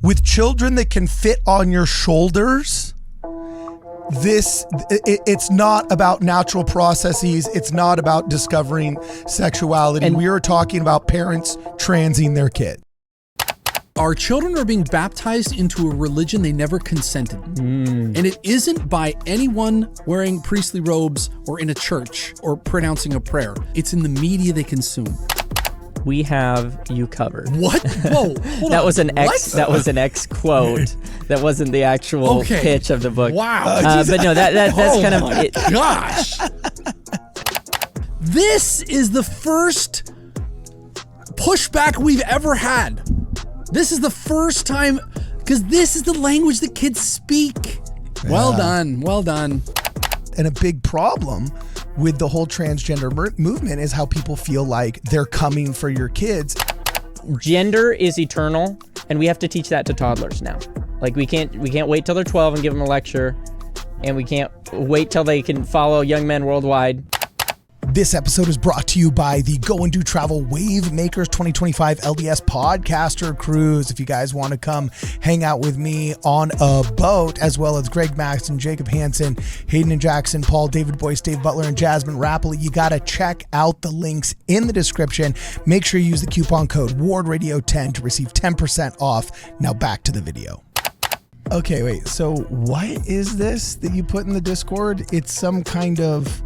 with children that can fit on your shoulders, it's not about natural processes. It's not about discovering sexuality. And we are talking about parents transing their kid. Our children are being baptized into a religion they never consented. And it isn't by anyone wearing priestly robes or in a church or pronouncing a prayer. It's in the media they consume. We have you covered. What? Whoa, hold that on. was an X. What? That was an X quote. That wasn't the actual pitch of the book. Wow. But no, that's kind of it. Gosh. This is the first pushback we've ever had. This is the first time, because this is the language that kids speak. Yeah. Well done. Well done. And a big problem with the whole transgender movement is how people feel like they're coming for your kids. Gender is eternal, and we have to teach that to toddlers now. Like we can't wait till they're 12 and give them a lecture, and we can't wait till they can follow young men worldwide. This episode is brought to you by the Go and Do Travel Wave Makers 2025 LDS Podcaster Cruise. If you guys want to come hang out with me on a boat, as well as Greg Maxton, Jacob Hansen, Hayden and Jackson, Paul, David Boyce, Dave Butler, and Jasmine Rappley, you got to check out the links in the description. Make sure you use the coupon code WARDRadio10 to receive 10% off. Now back to the video. Okay, wait. So what is this that you put in the Discord? It's some kind of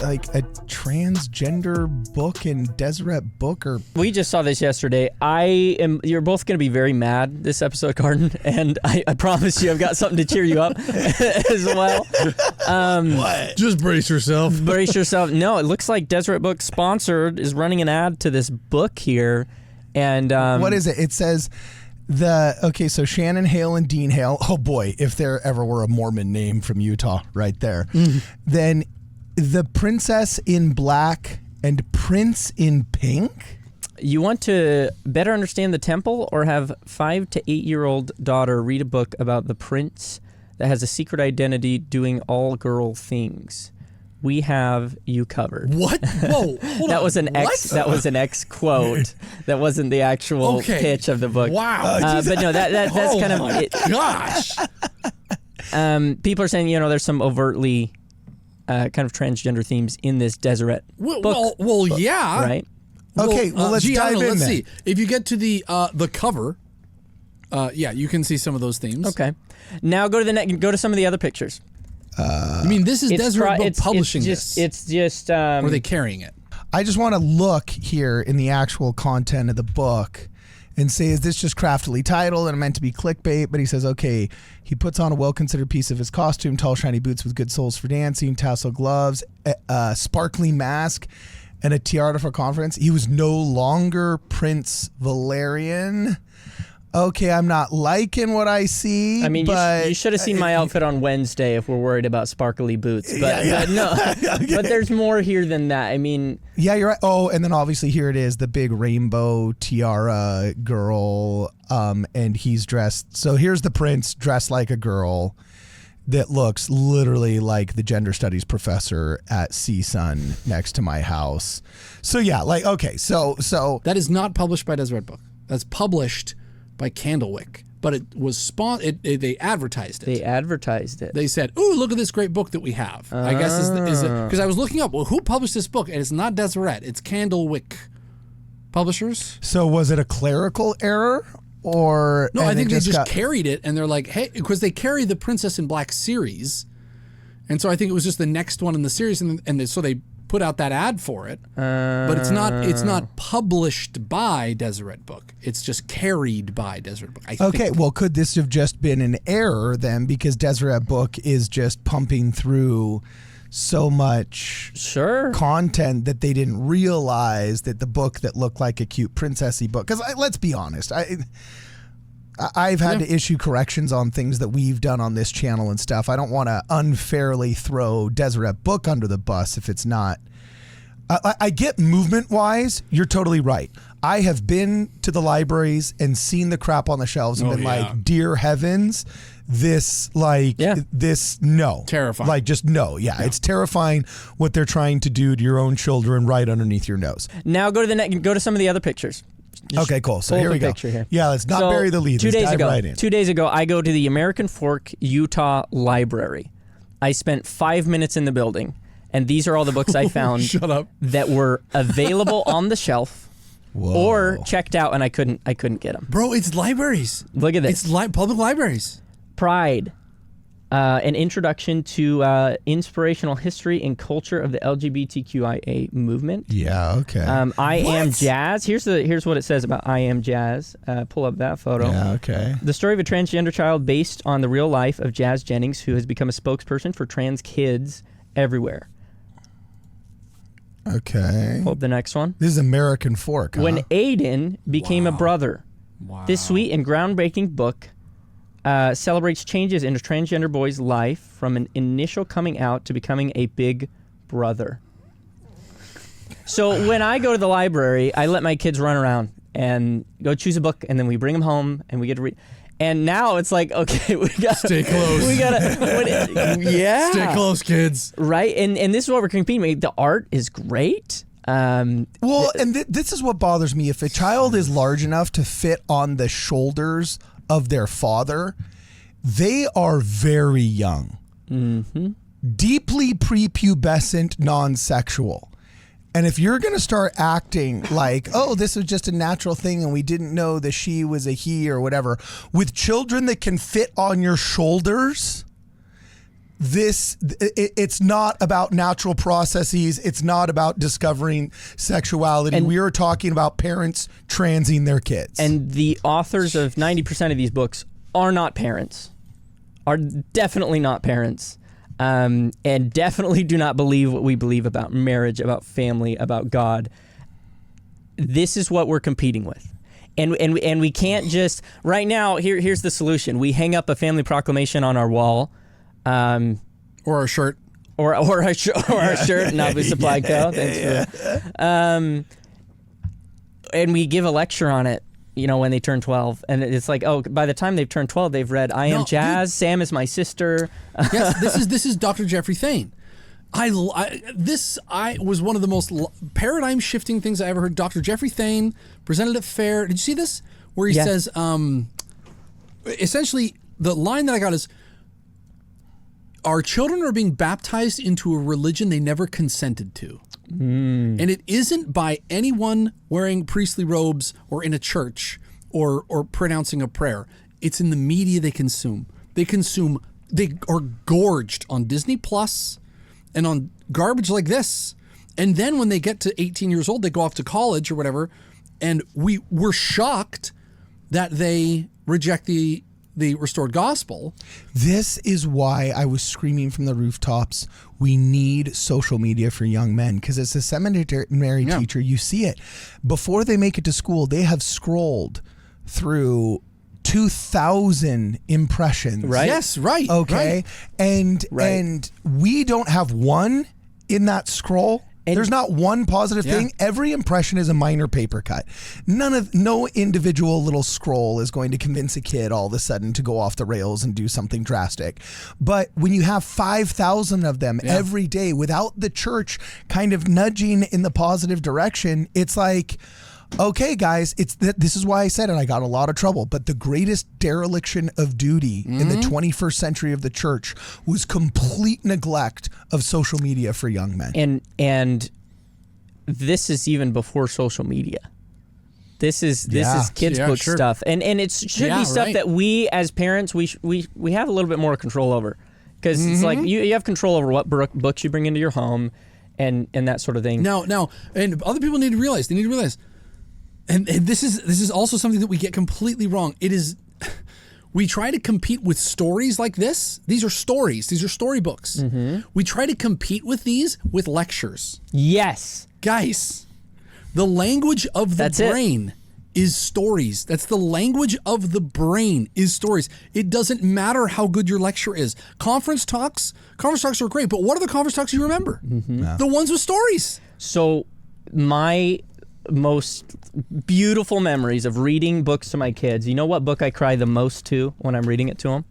like a transgender book and Deseret book, or we just saw this yesterday. You're both going to be very mad this episode, Cardon, and I promise you I've got something to cheer you up as well. What? Just brace yourself. Brace yourself. No, it looks like Deseret Book Sponsored is running an ad to this book here. And what is it? It says so Shannon Hale and Dean Hale, oh boy, if there ever were a Mormon name from Utah right there, then the Princess in Black and Prince in Pink? You want to better understand the temple, or have 5 to 8-year-old daughter read a book about the prince that has a secret identity doing all girl things? We have you covered. What? Whoa, hold that on. was an What? X. That was an X quote. That wasn't the actual pitch of the book. Wow. But no, that's kind of it. Gosh. People are saying, there's some overtly kind of transgender themes in this Deseret book. Well, yeah. Right? Okay, let's dive in. Let's see. If you get to the cover, you can see some of those themes. Okay. Now go to some of the other pictures. I mean, this is Deseret Book publishing this. It's just... or are they carrying it? I just want to look here in the actual content of the book and say, is this just craftily titled and meant to be clickbait? But he says, okay, he puts on a well-considered piece of his costume, tall, shiny boots with good soles for dancing, tassel gloves, a sparkly mask, and a tiara for conference. He was no longer Prince Valerian. Okay, I'm not liking what I see. I mean, but you should have seen my outfit on Wednesday if we're worried about sparkly boots. But no, Okay. But there's more here than that. I mean... Yeah, you're right. Oh, and then obviously here it is, the big rainbow tiara girl, and he's dressed. So here's the prince dressed like a girl that looks literally like the gender studies professor at CSUN next to my house. So yeah, okay, so... That is not published by Deseret Book. That's published by Candlewick, but it was they advertised it. They advertised it. They said, "Ooh, look at this great book that we have." I guess is because I was looking up, well, who published this book, and it's not Deseret, it's Candlewick Publishers. So was it a clerical error, or no? I think they just carried it, and they're like, "Hey," because they carry the Princess in Black series, and so I think it was just the next one in the series, and so they put out that ad for it, but it's not published by Deseret Book. It's just carried by Deseret Book. I think. Well, could this have just been an error then, because Deseret Book is just pumping through so much content that they didn't realize that the book that looked like a cute princessy book, because let's be honest, I've had to issue corrections on things that we've done on this channel and stuff. I don't want to unfairly throw Deseret Book under the bus if it's not. I get movement-wise, you're totally right. I have been to the libraries and seen the crap on the shelves and been like, dear heavens, this, no. Terrifying. Like, just no. Yeah, it's terrifying what they're trying to do to your own children right underneath your nose. Now go to some of the other pictures. Okay, cool. So here we go. Here. Yeah, let's not bury the lead. 2 days ago, right in. 2 days ago, I go to the American Fork, Utah Library. I spent 5 minutes in the building, and these are all the books I found that were available on the shelf or checked out, and I couldn't get them. Bro, it's libraries. Look at this. It's public libraries. Pride. An introduction to inspirational history and culture of the LGBTQIA movement. Yeah, okay. I Am Jazz. Here's what it says about I Am Jazz. Pull up that photo. Yeah, okay. The story of a transgender child based on the real life of Jazz Jennings, who has become a spokesperson for trans kids everywhere. Okay. Pull up the next one. This is American Fork, huh? When Aiden became a brother. Wow. This sweet and groundbreaking book celebrates changes in a transgender boy's life from an initial coming out to becoming a big brother. So when I go to the library, I let my kids run around and go choose a book, and then we bring them home and we get to read. And now it's like, okay, we got stay close. We gotta, yeah, stay close, kids. Right, and this is what we're competing with. The art is great. This is what bothers me. If a child is large enough to fit on the shoulders of their father, they are very young, deeply prepubescent, non-sexual. And if you're going to start acting like, oh, this was just a natural thing and we didn't know that she was a he or whatever, with children that can fit on your shoulders, it's not about natural processes. It's not about discovering sexuality. We are talking about parents transing their kids. And the authors of 90% of these books are not parents, are definitely not parents, and definitely do not believe what we believe about marriage, about family, about God. This is what we're competing with. And we can't just, right now, here's the solution. We hang up a family proclamation on our wall. Or a shirt. Or our shirt, not be supplied co. Thanks for and we give a lecture on it, when they turn 12. And it's like, oh, by the time they've turned 12, they've read I Am Jazz, Sam is my sister. Yes, this is Dr. Jeffrey Thane. This was one of the most paradigm shifting things I ever heard. Dr. Jeffrey Thane presented at fair. Did you see this? Where he says, essentially, the line that I got is, our children are being baptized into a religion they never consented to. And it isn't by anyone wearing priestly robes or in a church or pronouncing a prayer. It's in the media they consume. They are gorged on Disney Plus and on garbage like this. And then when they get to 18 years old, they go off to college or whatever. And we're shocked that they reject the restored gospel. This is why I was screaming from the rooftops, we need social media for young men, because as a seminary teacher, you see it. Before they make it to school, they have scrolled through 2,000 impressions. Right. Yes, right. Okay. Right. And we don't have one in that scroll. And there's not one positive thing. Every impression is a minor paper cut. No individual little scroll is going to convince a kid all of a sudden to go off the rails and do something drastic. But when you have 5,000 of them every day without the church kind of nudging in the positive direction, it's like, okay, guys, this is why I said it. I got a lot of trouble, but the greatest dereliction of duty in the 21st century of the church was complete neglect of social media for young men. And this is even before social media. This is kids' book stuff, and it should be stuff that we as parents we have a little bit more control over, because it's like you have control over what books you bring into your home, and that sort of thing. Now, and other people need to realize. And this is also something that we get completely wrong. It is, we try to compete with stories like this. These are stories. These are storybooks. We try to compete with these with lectures. Yes. Guys, the language of the brain is stories. That's the language of the brain is stories. It doesn't matter how good your lecture is. Conference talks are great, but what are the conference talks you remember? The ones with stories. So my most beautiful memories of reading books to my kids. You know what book I cry the most to when I'm reading it to them?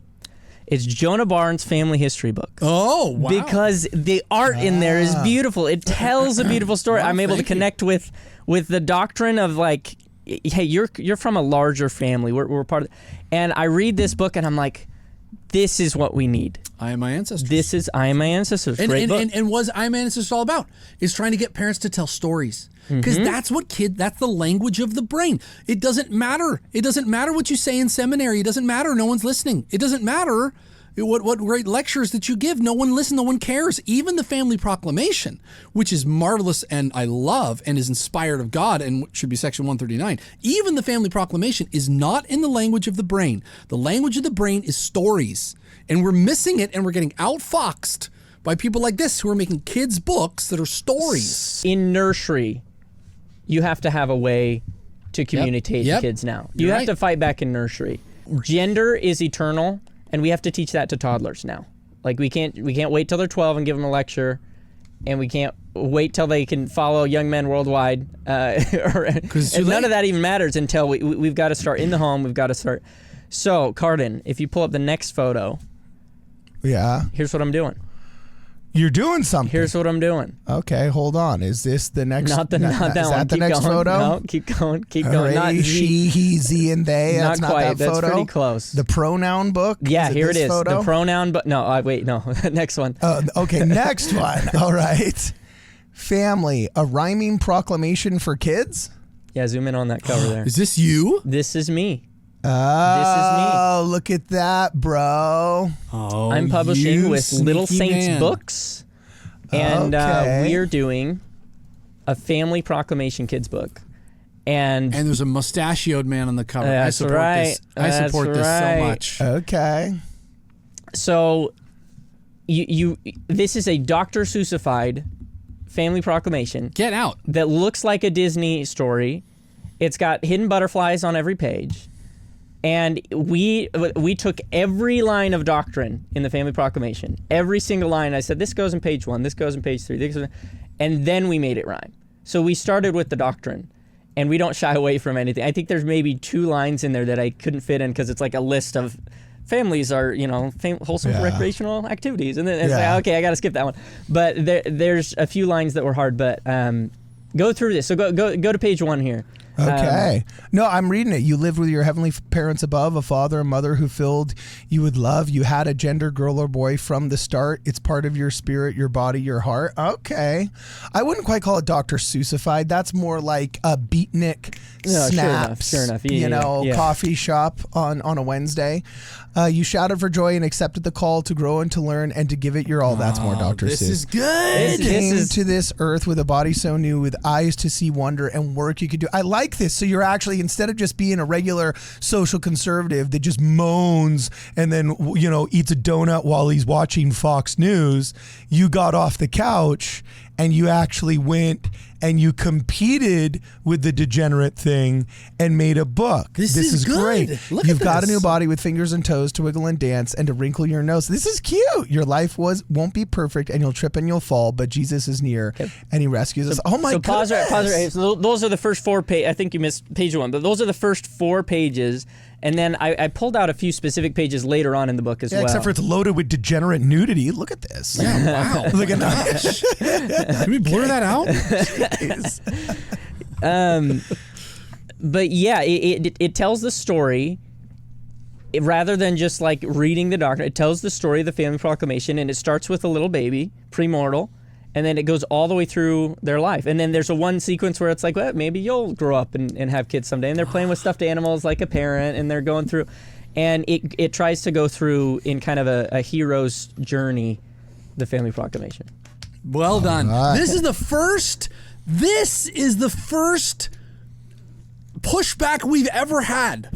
It's Jonah Barnes' family history book. Oh, wow. Because the art in there is beautiful. It tells a beautiful story. I'm able to connect with the doctrine of, like, hey, you're from a larger family. We're part of, and I read this book and I'm like, this is what we need. I Am My Ancestors. I Am My Ancestors. Great book. And what's I Am My Ancestors all about? Is trying to get parents to tell stories. Because that's the language of the brain. It doesn't matter. It doesn't matter what you say in seminary. It doesn't matter. No one's listening. It doesn't matter what great lectures that you give. No one listens. No one cares. Even the Family Proclamation, which is marvelous and I love and is inspired of God and should be section 139. Even the Family Proclamation is not in the language of the brain. The language of the brain is stories. And we're missing it and we're getting outfoxed by people like this who are making kids' books that are stories. In nursery, you have to have a way to communicate to kids now. You have to fight back in nursery. Gender is eternal, and we have to teach that to toddlers now. Like we can't wait till they're 12 and give them a lecture, and we can't wait till they can follow Young Men Worldwide. And none of that even matters until we've got to start in the home. We've got to start. So, Cardon, if you pull up the next photo, here's what I'm doing. You're doing something. Here's what I'm doing. Okay, hold on. Is this the next? Not that one. Is that the next going. photo? No, keep going. Keep Hooray, going. Not she, he, ze, and they. Not That's not quite. that photo. That's pretty close. The pronoun book. Yeah, here it is. Photo? The pronoun, but no. Wait, no. Next one. Okay, next one. All right. Family, a rhyming proclamation for kids. Yeah, zoom in on that cover there. Is this you? This is me. Oh, look at that, bro. Oh, I'm publishing with Little Saints man. Books, and we're doing a Family Proclamation kids book. And there's a mustachioed man on the cover. That's I support right. this. I support this so much. Okay. So, you this is a Dr. Seussified Family Proclamation. Get out. That looks like a Disney story. It's got hidden butterflies on every page. And we took every line of doctrine in the Family Proclamation, every single line. I said, this goes in page 1, this goes in page 3, and then we made it rhyme. So we started with the doctrine, and we don't shy away from anything. I think there's maybe 2 lines in there that I couldn't fit in because it's like a list of families are, wholesome recreational activities. And then it's like, okay, I got to skip that one. But there's a few lines that were hard, but go through this. So go to page 1 here. Okay. No, I'm reading it. You lived with your heavenly parents above, a father and mother who filled you with love. You had a gender, girl or boy from the start. It's part of your spirit, your body, your heart. Okay. I wouldn't quite call it Dr. Seussified. That's more like a beatnik snaps. Sure enough. Coffee shop on a Wednesday. You shouted for joy and accepted the call to grow and to learn and to give it your all. That's more Dr. Seuss. This is good. You came to this earth with a body so new, with eyes to see wonder and work you could do. I like this. So you're actually, instead of just being a regular social conservative that just moans and then, eats a donut while he's watching Fox News, you got off the couch and you actually went and you competed with the degenerate thing and made a book. This is good. Great. Look You've at got a this. new body with fingers and toes to wiggle and dance and to wrinkle your nose. This is cute. Your life won't be perfect and you'll trip and you'll fall, but Jesus is near and he rescues us. Oh my goodness. Pause right. So those are the first 4 pages. I think you missed page 1, but those are the first 4 pages. And then I pulled out a few specific pages later on in the book as well. Except for it's loaded with degenerate nudity. Look at this. Yeah, wow. Look at that. Can we blur that out? But yeah, it tells the story. Rather than just like reading the doctrine, it tells the story of the Family Proclamation, and it starts with a little baby, premortal, and then it goes all the way through their life. And then there's one sequence where it's like, well, maybe you'll grow up and have kids someday. And they're playing with stuffed animals like a parent, and they're going through. And it tries to go through in kind of a hero's journey, the Family Proclamation. Well done. Right. This is the first pushback we've ever had.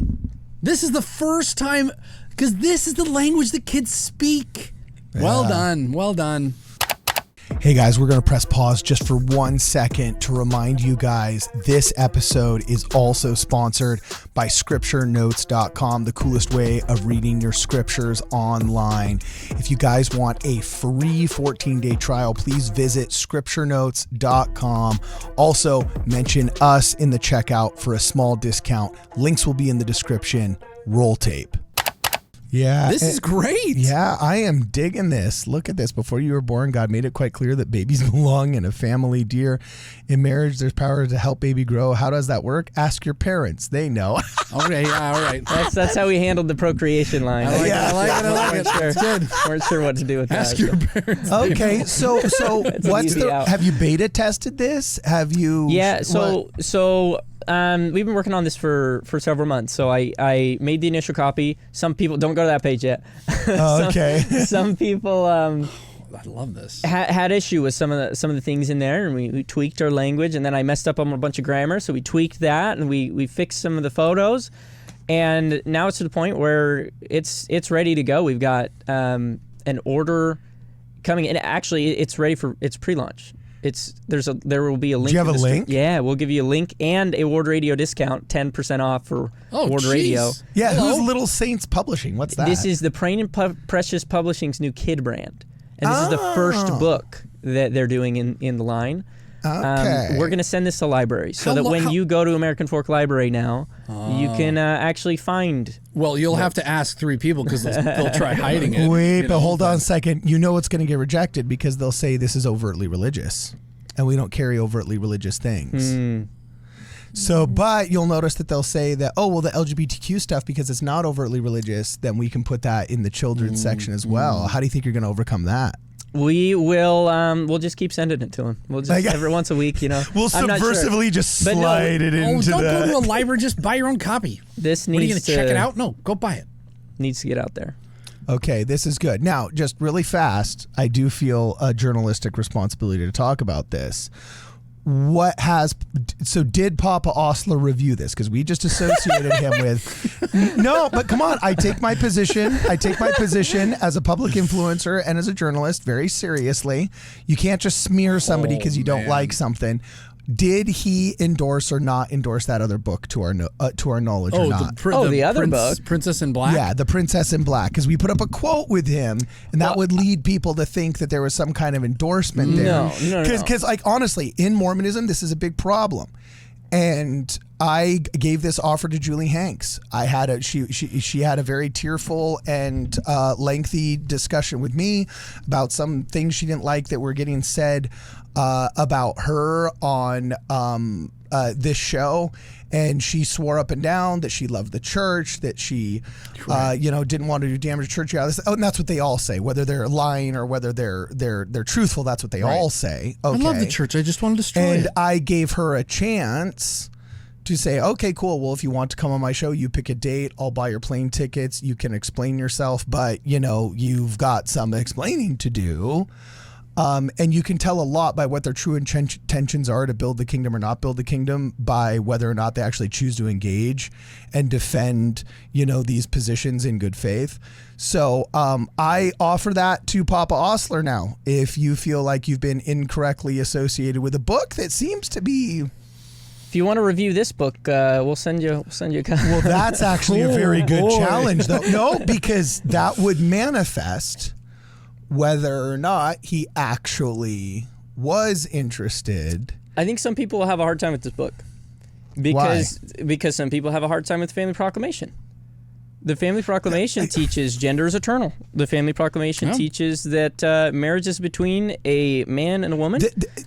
This is the first time, because this is the language that kids speak. Yeah. Well done. Hey guys, we're going to press pause just for 1 second to remind you guys this episode is also sponsored by scripturenotes.com, the coolest way of reading your scriptures online. If you guys want a free 14-day trial, please visit scripturenotes.com. Also, mention us in the checkout for a small discount. Links will be in the description. Roll tape. Yeah. This is great. Yeah, I am digging this. Look at this. Before you were born, God made it quite clear that babies belong in a family. Dear, in marriage, there's power to help baby grow. How does that work? Ask your parents. They know. Okay, yeah, all right. That's how we handled the procreation line. I like it. It's good. Weren't sure what to do with that. Ask your parents. Okay, so what's have you beta tested this? Have you? Yeah, we've been working on this for several months. So I made the initial copy. Some people don't go to that page yet. Okay. Some people I love this. Had issue with some of the things in there, and we tweaked our language, and then I messed up on a bunch of grammar, so we tweaked that, and we fixed some of the photos, and now it's to the point where it's ready to go. We've got an order coming in. Actually, it's pre-launch. There will be a link. Do you have a link? Yeah, we'll give you a link and a Ward Radio discount, 10% off for Ward Radio. Yeah, who's Little Saints Publishing? What's that? This is the Praying and Precious Publishing's new kid brand. And this is the first book that they're doing in the line. Okay. We're going to send this to libraries so that when you go to American Fork Library now, you can actually find... Well, you'll have to ask 3 people because they'll try hiding it. Wait, but hold on a second. You know it's going to get rejected because they'll say this is overtly religious, and we don't carry overtly religious things. So, but you'll notice that they'll say that, oh, well, the LGBTQ stuff, because it's not overtly religious, then we can put that in the children's section as well. How do you think you're going to overcome that? We will. We'll just keep sending it to them. We'll just every once a week, We'll subversively just slide it into don't that. go to a library. Just buy your own copy. This What, are you going needs to check it out? No, go buy it. Needs to get out there. Okay, this is good. Now, just really fast, I do feel a journalistic responsibility to talk about this. Did Papa Ostler review this? Because we just associated him with... No, but come on. I take my position as a public influencer and as a journalist very seriously. You can't just smear somebody because you don't like something. Did he endorse or not endorse that other book to our knowledge or not? The other book, Princess in Black. Yeah, the Princess in Black, because we put up a quote with him, and that would lead people to think that there was some kind of endorsement there. No. Because, like, honestly, in Mormonism, this is a big problem. And I gave this offer to Julie Hanks. She had a very tearful and lengthy discussion with me about some things she didn't like that were getting said about her on this show, and she swore up and down that she loved the church, that she didn't want to do damage to church. And that's what they all say, whether they're lying or whether they're truthful. That's what they all say. Okay. I love the church. I just want to destroy it. And I gave her a chance to say, okay, cool. Well, if you want to come on my show, you pick a date. I'll buy your plane tickets. You can explain yourself, but you've got some explaining to do. And you can tell a lot by what their true intentions are to build the kingdom or not build the kingdom by whether or not they actually choose to engage and defend, these positions in good faith. So I offer that to Papa Ostler now. If you feel like you've been incorrectly associated with a book that seems to be... If you want to review this book, we'll send you a copy. Well, that's actually a very good challenge, though. No, because that would manifest whether or not he actually was interested. I think some people will have a hard time with this book because some people have a hard time with the Family Proclamation. The Family Proclamation teaches gender is eternal. The Family Proclamation teaches that marriage is between a man and a woman.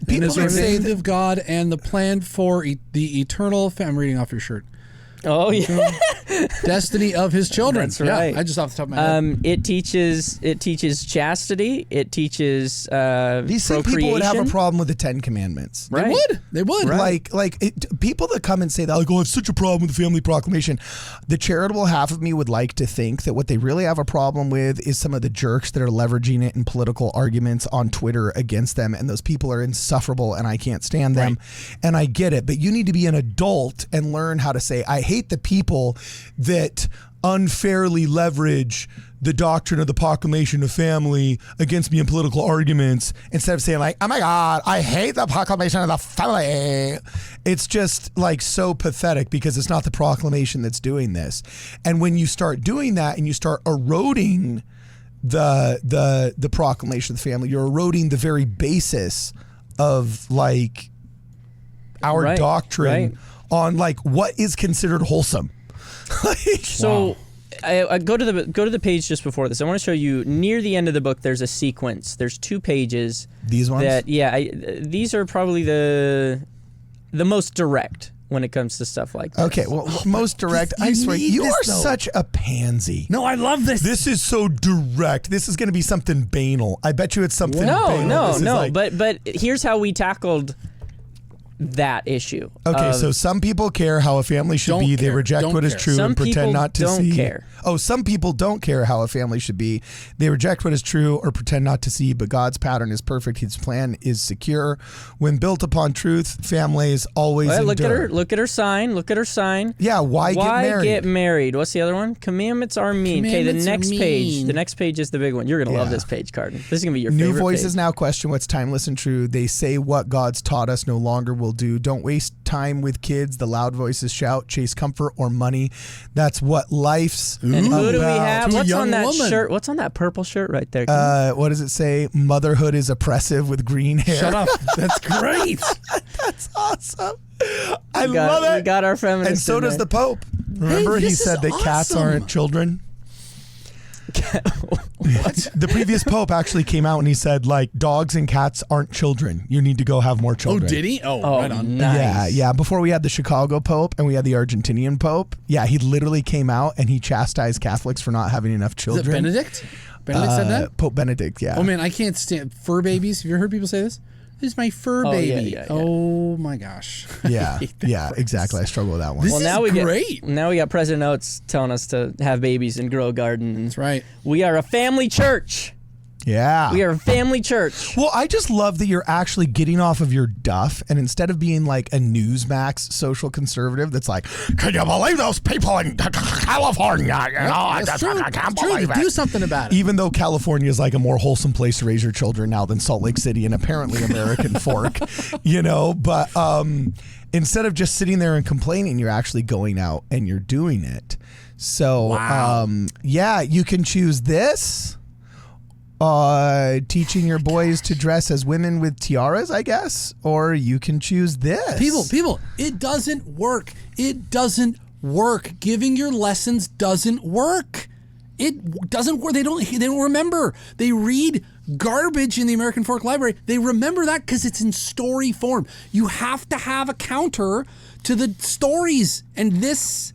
People say of God and the plan for the eternal. I'm reading off your shirt. Oh yeah, destiny of his children. That's right. Yeah, I just off the top of my head. It teaches chastity. It teaches these same people would have a problem with the 10 Commandments. Right. They would. Right. People that come and say that, I have such a problem with the Family Proclamation. The charitable half of me would like to think that what they really have a problem with is some of the jerks that are leveraging it in political arguments on Twitter against them, and those people are insufferable, and I can't stand them. Right. And I get it, but you need to be an adult and learn how to say, I hate the people that unfairly leverage the doctrine of the proclamation of family against me in political arguments instead of saying like, oh my God, I hate the proclamation of the family. It's just like so pathetic because it's not the proclamation that's doing this. And when you start doing that and you start eroding the proclamation of the family, you're eroding the very basis of like our doctrine on like what is considered wholesome. I go to the page just before this. I want to show you near the end of the book. There's a sequence. There's 2 pages. These ones. These are probably the most direct when it comes to stuff like this. Okay, well, most direct. I swear, you are such a pansy. No, I love this. This is so direct. This is going to be something banal. I bet you it's something banal. No. But here's how we tackled that issue. Okay, so some people care how a family should be. They reject what is true and pretend not to see. Care. Oh, some people don't care how a family should be. They reject what is true or pretend not to see, but God's pattern is perfect. His plan is secure. When built upon truth, families always endure. Look at her sign. Look at her sign. Yeah, why get married? What's the other one? Commandments are mean. Okay, the next page. The next page is the big one. You're going to love this page, Cardon. This is going to be your favorite New voices page. now question what's timeless and true. They say what God's taught us no longer will do. Don't waste time with kids. The loud voices shout, chase comfort or money. That's what life's And who do we have? What's on that woman. shirt? What's on that purple shirt right there? What does it say? Motherhood is oppressive with green hair. Shut up. That's great. That's awesome. I love it. We got our feminist. And so does the Pope. Remember, he said that cats aren't children. What? The previous Pope actually came out and he said, like, dogs and cats aren't children. You need to go have more children. Oh, did he? Oh, right on. Nice. Yeah. Before we had the Chicago Pope and we had the Argentinian Pope, he literally came out and he chastised Catholics for not having enough children. Is it Benedict? Benedict said that? Pope Benedict, yeah. Oh, man, I can't stand fur babies. Have you ever heard people say this? This is my fur baby. Yeah. Oh, my gosh. Yeah, exactly. I struggle with that one. This is great. Now we got President Oates telling us to have babies and grow a garden. That's right. We are a family church. Yeah. We are a family church. Well, I just love that you're actually getting off of your duff, and instead of being like a Newsmax social conservative that's like, can you believe those people in California? That's true. I can't believe it. Do something about it. Even though California is like a more wholesome place to raise your children now than Salt Lake City and apparently American Fork, but instead of just sitting there and complaining, you're actually going out and you're doing it. So, you can choose this. Teaching your boys to dress as women with tiaras, I guess, or you can choose this. People, it doesn't work. It doesn't work. Giving your lessons doesn't work. It doesn't work. They don't remember. They read garbage in the American Fork Library. They remember that because it's in story form. You have to have a counter to the stories, and this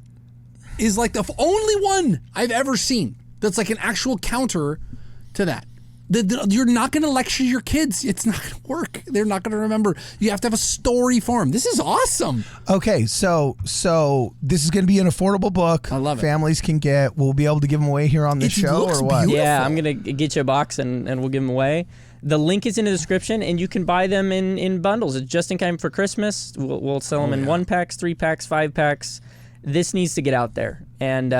is like the only one I've ever seen that's like an actual counter to that. You're not going to lecture your kids. It's not going to work. They're not going to remember. You have to have a story form. This is awesome. Okay, so this is going to be an affordable book. I love it. Families can get. We'll be able to give them away here on the show, or what? Beautiful. Yeah, I'm going to get you a box and we'll give them away. The link is in the description, and you can buy them in bundles. It's just in time for Christmas. We'll sell them in 1-packs, 3-packs, 5-packs. This needs to get out there, and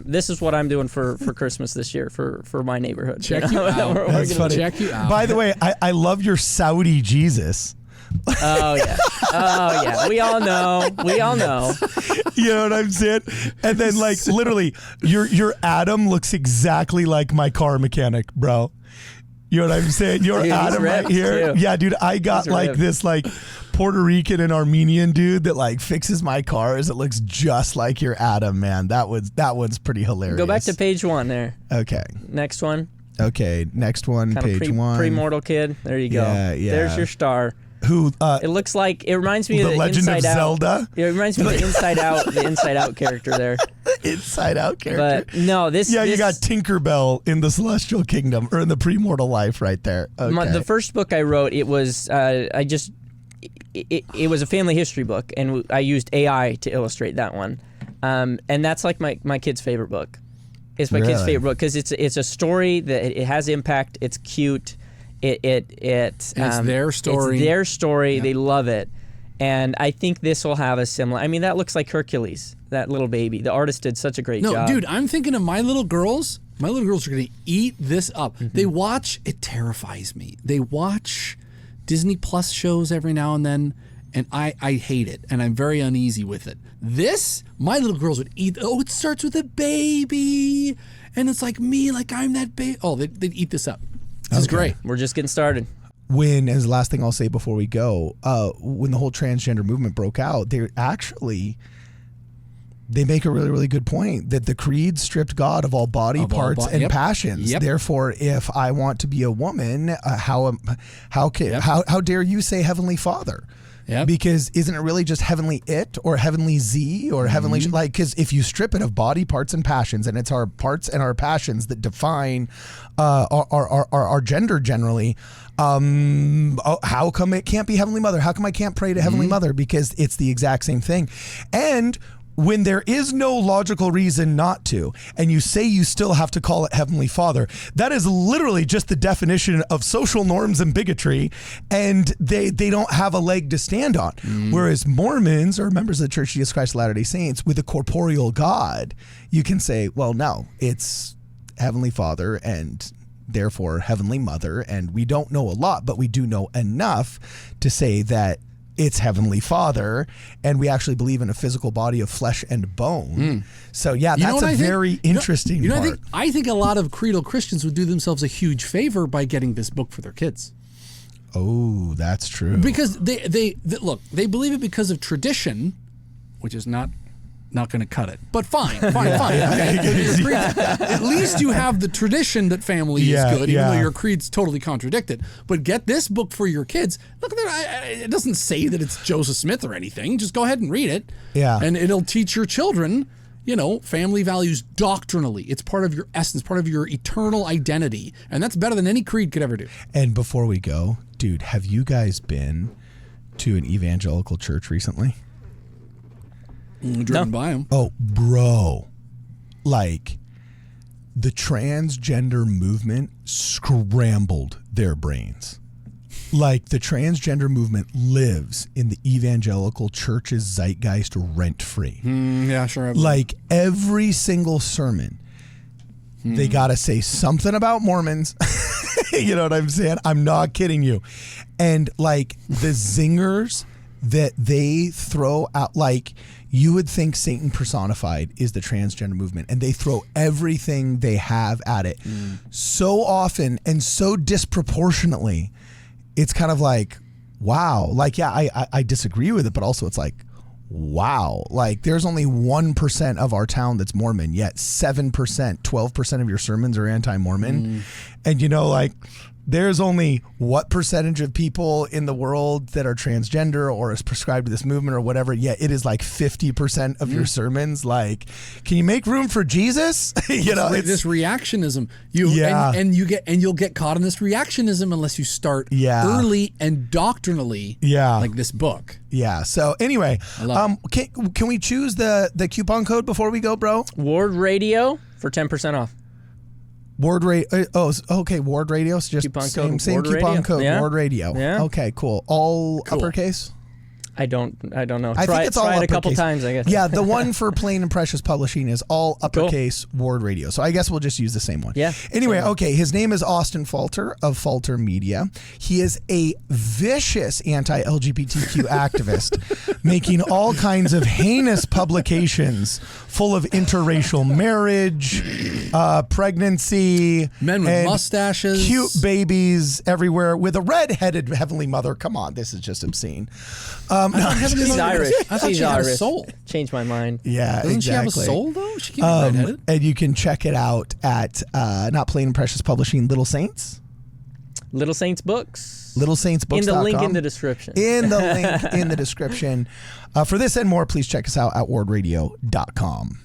this is what I'm doing for Christmas this year for my neighborhood. Check you out. That's funny. Check you out. By the way, I love your Saudi Jesus. Oh yeah. We all know. You know what I'm saying? And then like literally, your Adam looks exactly like my car mechanic, bro. You know what I'm saying? Your Adam right here. Too. Yeah, dude, I got like this like Puerto Rican and Armenian dude that like fixes my cars. It looks just like your Adam, man. That one's pretty hilarious. Go back to page 1 there. Okay. Next one. Okay, next one, Kind page 1. Pre-mortal kid. There you go. Yeah. There's your star. Who? It looks like it reminds me of the Legend Inside of Out. Zelda. It reminds me of the Inside Out character there. Inside Out character. But no, this. Yeah, this, you got Tinkerbell in the Celestial Kingdom or in the Pre-mortal life right there. Okay. The first book I wrote, it was it was a family history book, and I used AI to illustrate that one, and that's like my kid's favorite book. It's my kid's favorite book because it's a story that it has impact. It's cute. It's their story. It's their story. Yep. They love it, and I think this will have a similar. I mean, that looks like Hercules, that little baby. The artist did such a great job. No, dude, I'm thinking of my little girls. My little girls are going to eat this up. Mm-hmm. They watch. It terrifies me. They watch Disney Plus shows every now and then, and I hate it, and I'm very uneasy with it. This, my little girls would eat. Oh, it starts with a baby, and it's like me, like I'm that baby. Oh, they'd eat this up. This is great. We're just getting started. As the last thing I'll say before we go, when the whole transgender movement broke out, they actually they make a really, really good point that the creed stripped God of all body parts and passions. Therefore, if I want to be a woman, how dare you say Heavenly Father? Because isn't it really just heavenly it or heavenly Z or heavenly because if you strip it of body parts and passions, and it's our parts and our passions that define our gender generally, how come it can't be Heavenly Mother? How come I can't pray to Heavenly Mother? Because it's the exact same thing. And when there is no logical reason not to, and you say you still have to call it Heavenly Father, that is literally just the definition of social norms and bigotry, and they don't have a leg to stand on. Whereas Mormons or members of the Church of Jesus Christ of Latter-day Saints with a corporeal God, you can say, well, no, it's Heavenly Father and therefore Heavenly Mother, and we don't know a lot, but we do know enough to say that it's Heavenly Father, and we actually believe in a physical body of flesh and bone. So that's a very interesting part. I think a lot of creedal Christians would do themselves a huge favor by getting this book for their kids. Oh, that's true. Because they believe it because of tradition, which is not going to cut it. But fine. Okay. At least you have the tradition that family is good, even though your creed's totally contradicted. But get this book for your kids. Look, it doesn't say that it's Joseph Smith or anything. Just go ahead and read it. Yeah. And it'll teach your children, family values doctrinally. It's part of your essence, part of your eternal identity. And that's better than any creed could ever do. And before we go, dude, have you guys been to an evangelical church recently? Driven by him. Oh, bro. Like, the transgender movement scrambled their brains. Like, the transgender movement lives in the evangelical church's zeitgeist rent-free. Yeah, sure. Like, every single sermon, they got to say something about Mormons. You know what I'm saying? I'm not kidding you. And, like, the zingers that they throw out, like, you would think Satan personified is the transgender movement, and they throw everything they have at it so often and so disproportionately. It's kind of like, wow. Like, I disagree with it, but also it's like, wow. Like, there's only 1% of our town that's Mormon, yet 7%, 12% of your sermons are anti-Mormon. And, like, there's only what percentage of people in the world that are transgender or is prescribed to this movement or whatever, yet it is like 50% of your sermons. Like, can you make room for Jesus? It's this reactionism. And you'll get caught in this reactionism unless you start early and doctrinally like this book. Yeah. So anyway, can we choose the coupon code before we go, bro? Ward Radio for 10% off. Ward Radio. Oh, okay. Ward Radio. So just same coupon code. Ward Radio. Yeah. Okay. Cool. All uppercase. I don't know. I think it's all uppercase. It a couple times, I guess. Yeah, the one for Plain and Precious Publishing is all uppercase Ward Radio. So I guess we'll just use the same one. Yeah. Anyway, okay, his name is Austin Falter of Falter Media. He is a vicious anti-LGBTQ activist, making all kinds of heinous publications full of interracial marriage, pregnancy, men with mustaches, cute babies everywhere with a red-headed Heavenly Mother. Come on, this is just obscene. She's Irish. I thought she had a soul. Changed my mind. Yeah, Doesn't she have a soul though? She can't be red-headed. And you can check it out at not Plain and Precious Publishing, Little Saints. Little Saints Books. LittleSaintsBooks.com. In the link in the description. In the link in the description. For this and more, please check us out at wardradio.com.